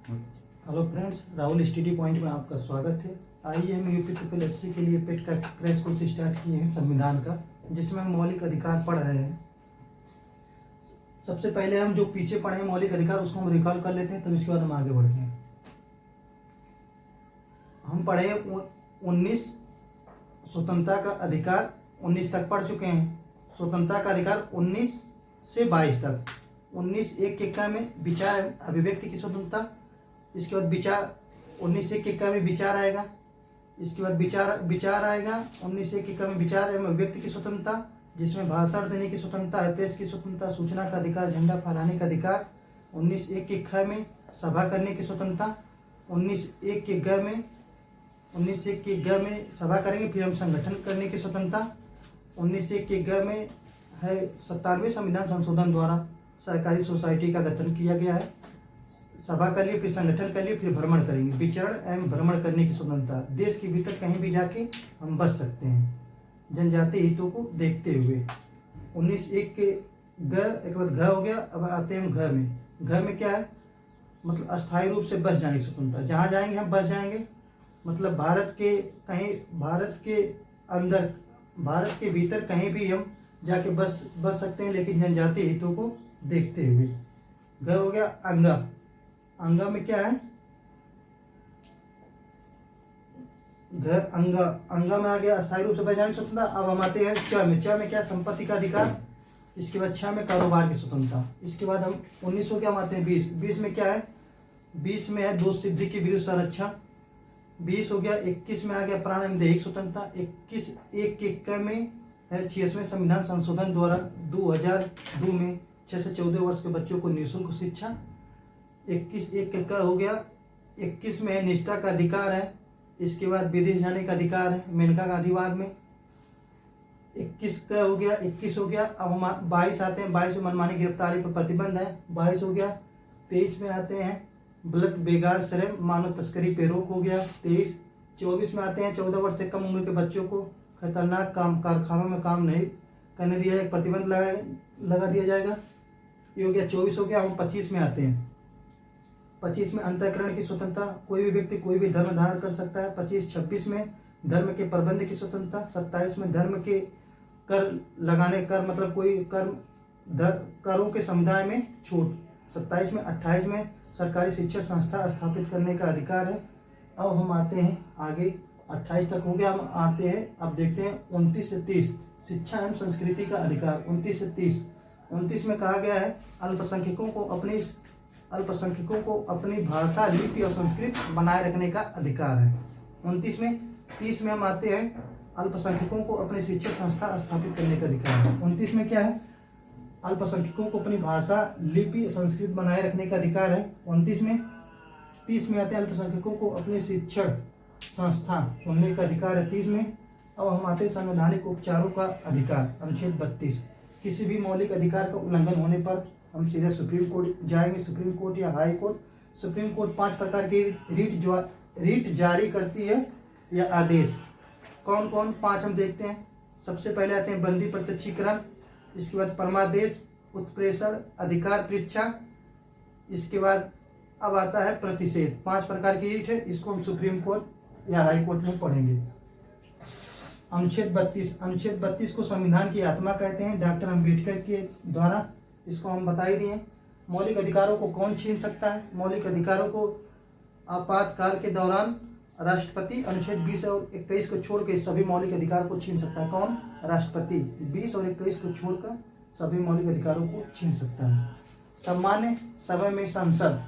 Hello friends, Rahul study point में आपका स्वागत है। आइए हम यूपी ट्रिपल एससी के लिए पेट का क्रैश कोर्स स्टार्ट किए हैं संविधान का, जिसमें हम मौलिक अधिकार पढ़ रहे हैं। सबसे पहले हम जो पीछे पढ़े हैं मौलिक अधिकार उसको हम रिकॉल कर लेते हैं, तब इसके बाद हम आगे बढ़ते हैं। हम पढ़े 19 स्वतंत्रता का अधिकार 19 तक पढ़ चुके हैं। स्वतंत्रता का अधिकार 19 से 22 तक। 19(1) के का में विचार अभिव्यक्ति की स्वतंत्रता, इसके बाद विचार 19(1) के का में विचार आएगा, इसके बाद विचार आएगा 19(1) के का में विचार एवं अभिव्यक्ति की स्वतंत्रता, जिसमें भाषण देने की स्वतंत्रता है, प्रेस की स्वतंत्रता, सूचना का अधिकार, झंडा फहराने का अधिकार। 19(1) के ख में सभा करने की स्वतंत्रता। 19(1) के ग में 19(1) के ग में सभा करेंगे, फिर हम संगठन करने की स्वतंत्रता। 19(1) के ग में है 97वें संविधान संशोधन द्वारा सरकारी सोसाइटी का गठन किया गया है। सभा कर लिए, फिर संगठन कर लिए, फिर भ्रमण करेंगे, विचरण एवं भ्रमण करने की स्वतंत्रता। देश के भीतर कहीं भी जाके हम बस सकते हैं जनजातीय हितों को देखते हुए। 19(1) के ग एक बार घ हो गया। अब आते हैं हम घ में। घ में क्या है, मतलब अस्थायी रूप से बस जाने की स्वतंत्रता। जहाँ जाएंगे हम बस जाएंगे, मतलब भारत के कहीं, भारत के अंदर, भारत के भीतर कहीं भी हम जाके बस सकते हैं, लेकिन जनजातीय हितों को देखते हुए। घ हो गया। अंगा। अंगा में क्या है, अंगा अंगा में आ गया अस्थायी रूप से बस जाने की स्वतंत्रता। अब हम आते हैं च में। च में क्या, संपत्ति का अधिकार। इसके बाद छ में कारोबार की स्वतंत्रता। इसके बाद हम 19 को क्या आते हैं 20। 20 में क्या है, 20 में है दोष सिद्धि के विरुद्ध संरक्षण। 20 हो गया। 21 में आ गया प्राण एवं दैहिक स्वतंत्रता। 21(1) के क में है 86वें संविधान संशोधन द्वारा 2002 में 6 से 14 वर्ष के बच्चों को निःशुल्क शिक्षा। 21(1) के क हो गया। 21 में है निष्ठा का अधिकार है। इसके बाद विदेश जाने का अधिकार है, मेनका गांधीवाद में। 21 का हो गया। 21 हो गया। अब हम 22 आते हैं। 22 में मनमानी गिरफ्तारी पर प्रतिबंध है, 22 हो गया। 23 में आते हैं बलात्कार, बेगार, श्रम, मानव तस्करी पे रोक हो गया, 23। 24 में आते हैं 14 वर्ष से कम उम्र के बच्चों को खतरनाक काम, कारखानों में काम नहीं करने दिया जाएगा, प्रतिबंध लगा दिया जाएगा, ये हो गया। 24 हो गया। हम 25 में आते हैं। 25 में अंतःकरण की स्वतंत्रता, कोई भी व्यक्ति कोई भी धर्म धारण कर सकता है। 26 में धर्म के प्रबंध की स्वतंत्रता। 27 में धर्म के कर लगाने, कर मतलब कोई करों के समुदाय में छूट। 27 में 28 में सरकारी शिक्षण संस्था स्थापित करने का अधिकार है। अब हम आते हैं आगे, 28 तक हो गया। हम आते हैं, अब देखते हैं 29 से 30 शिक्षा एवं संस्कृति का अधिकार। 29 से 30। 29 में कहा गया है अल्पसंख्यकों को अपनी भाषा, लिपि और संस्कृति बनाए रखने का अधिकार है। 29 में। 30 में हम आते हैं अल्पसंख्यकों को अपनी शिक्षण संस्था स्थापित करने का अधिकार है। 29 में क्या है, अल्पसंख्यकों को अपनी भाषा, लिपि, संस्कृति बनाए रखने का अधिकार है। 29 में। 30 में आते हैं अल्पसंख्यकों को अपनी शिक्षण संस्था खोलने का अधिकार है। 30 में। अब हम आते हैं संवैधानिक उपचारों का अधिकार, अनुच्छेद 32। किसी भी मौलिक अधिकार का उल्लंघन होने पर हम सीधे सुप्रीम कोर्ट जाएंगे, सुप्रीम कोर्ट या हाई कोर्ट। सुप्रीम कोर्ट 5 प्रकार की रीट जारी करती है या आदेश। कौन कौन 5 हम देखते हैं। सबसे पहले आते हैं बंदी प्रत्यक्षीकरण, इसके बाद परमादेश, उत्प्रेषण, अधिकार परीक्षा, इसके बाद अब आता है प्रतिषेध। 5 प्रकार की रीट है, इसको हम सुप्रीम कोर्ट या हाई कोर्ट में पढ़ेंगे। अनुच्छेद 32। अनुच्छेद 32 को संविधान की आत्मा कहते हैं, डॉक्टर अम्बेडकर के द्वारा। इसको हम बता ही दिए। मौलिक अधिकारों को कौन छीन सकता है, मौलिक अधिकारों को आपातकाल के दौरान राष्ट्रपति। अनुच्छेद 20 और 21 को छोड़कर सभी मौलिक अधिकार को छीन सकता है। कौन, राष्ट्रपति। 20 और 21 को छोड़कर सभी मौलिक अधिकारों को छीन सकता है। सामान्य सभा में संसद।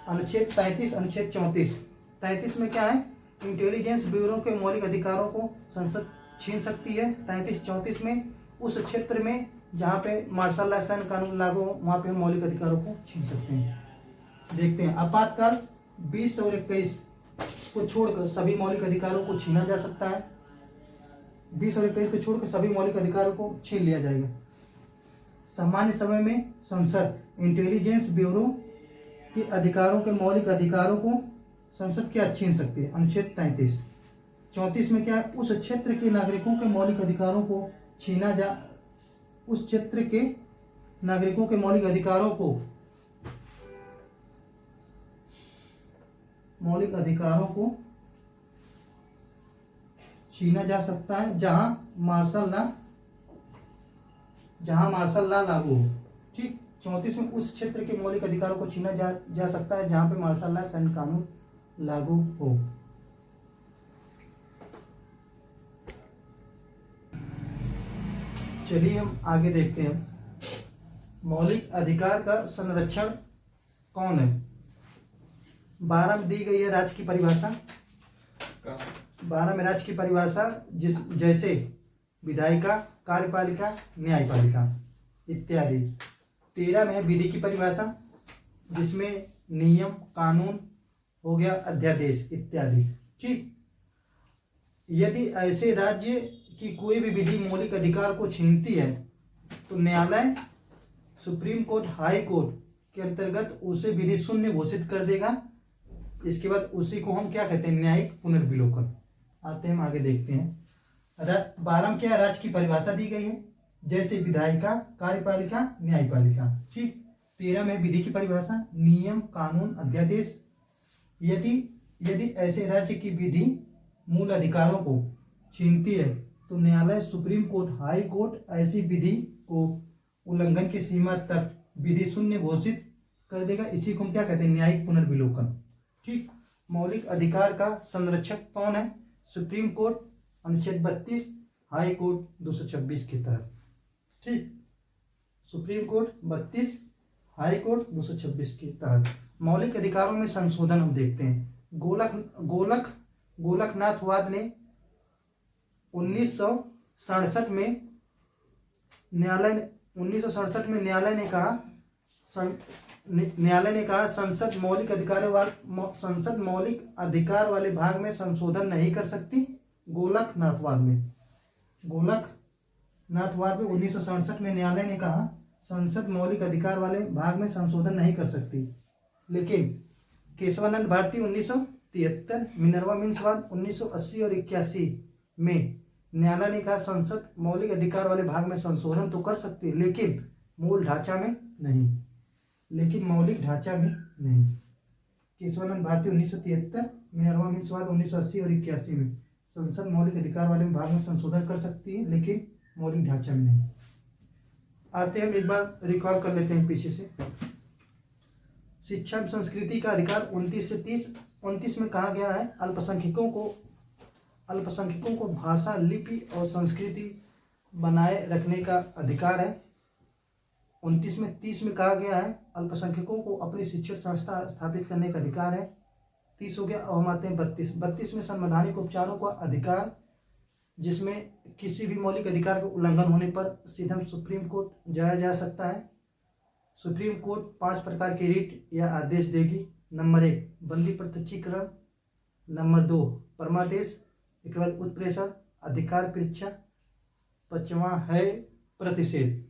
अनुच्छेद 33, अनुच्छेद 34। 33 में क्या है, इंटेलिजेंस ब्यूरो के मौलिक अधिकारों को संसद छीन सकती है। 33-34 में उस क्षेत्र में जहाँ पे मार्शल लॉ सैन्य कानून लागू हो वहाँ पे हम मौलिक अधिकारों को छीन सकते हैं। देखते हैं आपातकाल। 20 और 21 को छोड़कर सभी मौलिक अधिकारों को छीना जा सकता है। 20 और 21 को छोड़कर सभी मौलिक अधिकारों को छीन लिया जाएगा। सामान्य समय में संसद इंटेलिजेंस ब्यूरो के अधिकारों के मौलिक अधिकारों को संसद क्या छीन सकती है, अनुच्छेद 33। 34 में क्या है, उस क्षेत्र के नागरिकों के मौलिक अधिकारों को उस क्षेत्र के नागरिकों के मौलिक अधिकारों को मौलिक अधिकारों को छीना जा सकता है जहां मार्शल लॉ लागू हो। ठीक। 34 में उस क्षेत्र के मौलिक अधिकारों को छीना जा सकता है जहां पे मार्शल लॉ सैन्य कानून लागू हो। चलिए हम आगे देखते हैं, मौलिक अधिकार का संरक्षण कौन है। 12 में दी गई है राज्य की परिभाषा। 12 में राज्य की परिभाषा जैसे विधायिका, कार्यपालिका, न्यायपालिका इत्यादि। 13 में है विधि की परिभाषा जिसमें नियम, कानून हो गया, अध्यादेश इत्यादि। ठीक। यदि ऐसे राज्य की कोई भी विधि मौलिक अधिकार को छीनती है तो न्यायालय, सुप्रीम कोर्ट, हाई कोर्ट के अंतर्गत उसे विधि शून्य घोषित कर देगा। इसके बाद उसी को हम क्या कहते हैं, न्यायिक पुनर्विलोकन। आते हैं हम आगे देखते हैं। 12 में क्या राज्य की परिभाषा दी गई है जैसे विधायिका, कार्यपालिका, न्यायपालिका। ठीक। 13 में विधि की परिभाषा, नियम, कानून, अध्यादेश। यदि ऐसे राज्य की विधि मूल अधिकारों को छीनती है तो न्यायालय, सुप्रीम कोर्ट, हाई कोर्ट ऐसी विधि को उल्लंघन की सीमा तक विधि शून्य घोषित कर देगा। इसी को हम क्या कहते हैं, न्यायिक पुनर्विलोकन। ठीक। मौलिक अधिकार का संरक्षक कौन है, सुप्रीम कोर्ट अनुच्छेद 32, हाई कोर्ट 226 के तहत। ठीक। सुप्रीम कोर्ट 32, हाई कोर्ट 226 के तहत। मौलिक अधिकारों में संशोधन हम देखते हैं। गोलकनाथवाद ने 1967 में न्यायालय ने कहा संसद मौलिक अधिकार वाले भाग में संशोधन नहीं कर सकती। गोलकनाथवाद में 1967 में न्यायालय ने कहा संसद मौलिक अधिकार वाले भाग में संशोधन नहीं कर सकती। लेकिन केशवानंद भारती 1973, मिनर्वा मिन्सवाद 1980 और 81 में न्यायालय ने कहा संसद मौलिक अधिकार वाले भाग में संशोधन तो कर सकती है लेकिन मूल ढांचा में नहीं, मौलिक ढांचा में नहीं। केशवानंद भारती 1973, मिनर्वा मिन्सवाद 1980 और 81 में संसद मौलिक अधिकार वाले भाग में संशोधन कर सकती है लेकिन मौलिक ढांचा में नहीं। आते हम एक बार रिकॉल कर लेते हैं पीछे से। शिक्षा एवं संस्कृति का अधिकार 29 से 30। 29 में कहा गया है अल्पसंख्यकों को भाषा, लिपि और संस्कृति बनाए रखने का अधिकार है। 29 में। 30 में कहा गया है अल्पसंख्यकों को अपनी शिक्षण संस्था स्थापित करने का अधिकार है। 30 हो गया। अब हम आते हैं 32 में संवैधानिक उपचारों का अधिकार जिसमें किसी भी मौलिक अधिकार के उल्लंघन होने पर सीधे सुप्रीम कोर्ट जाया जा सकता है। सुप्रीम कोर्ट 5 प्रकार के रिट या आदेश देगी। नंबर 1 बंदी प्रत्यक्षीकरण, नंबर 2 परमादेश, इसके बाद उत्प्रेषण, अधिकार परीक्षा, 5वां है प्रतिषेध।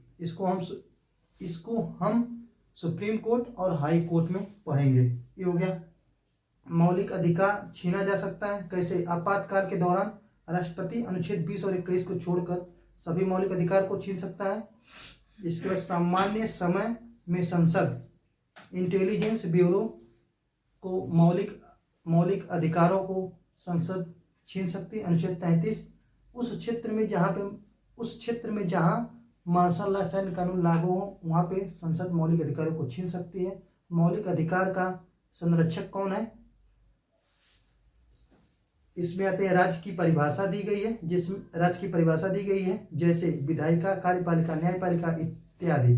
इसको हम सुप्रीम कोर्ट और हाई कोर्ट में पढ़ेंगे। ये हो गया। मौलिक अधिकार छीना जा सकता है कैसे, आपातकाल के दौरान राष्ट्रपति अनुच्छेद 20 और 21 को छोड़कर सभी मौलिक अधिकार को छीन सकता है। इसके बाद सामान्य समय में संसद, इंटेलिजेंस ब्यूरो को मौलिक अधिकारों को संसद छीन सकती है। अनुच्छेद 33 उस क्षेत्र में जहां मार्शल लॉ सैन्य कानून लागू हो वहां पे संसद मौलिक अधिकारों को छीन सकती है। मौलिक अधिकार का संरक्षक कौन है, इसमें आते हैं राज्य की परिभाषा दी गई है जैसे विधायिका, कार्यपालिका, न्यायपालिका इत्यादि।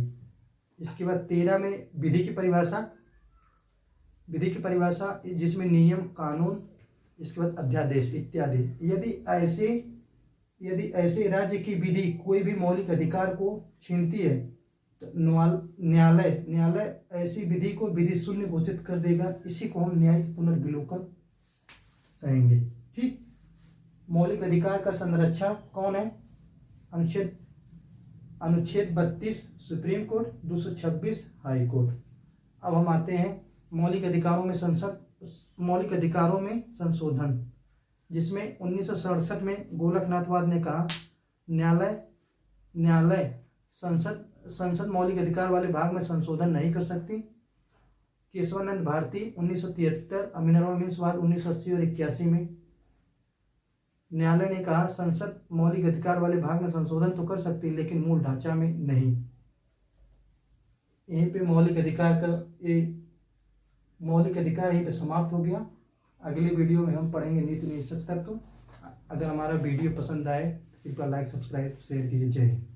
इसके बाद 13 में विधि की परिभाषा जिसमें नियम, कानून, इसके बाद अध्यादेश इत्यादि। यदि ऐसे राज्य की विधि कोई भी मौलिक अधिकार को छीनती है तो न्यायालय ऐसी विधि को विधि शून्य घोषित कर देगा। इसी को हम न्यायिक पुनर्विलोकन कहेंगे। ठीक। मौलिक अधिकार का संरक्षण कौन है, अनुच्छेद 32 सुप्रीम कोर्ट, 226 हाई कोर्ट। अब हम आते हैं मौलिक अधिकारों में संशोधन जिसमें 1967 में गोलकनाथवाद ने कहा न्यायालय संसद मौलिक अधिकार वाले भाग में संशोधन नहीं कर सकती केशवानंद भारती 1973, मिनर्वा मिल्स-वाद 1980 और 81 में। न्यायालय ने कहा संसद मौलिक अधिकार वाले भाग में संशोधन तो कर सकती है लेकिन मूल ढांचा में नहीं। यहीं पे मौलिक अधिकार का ये मौलिक अधिकार यहीं पे समाप्त हो गया। अगले वीडियो में हम पढ़ेंगे नीति निषेध तत्व। अगर हमारा वीडियो पसंद आए तो कृपया लाइक, सब्सक्राइब, शेयर कीजिए। जय हिंद।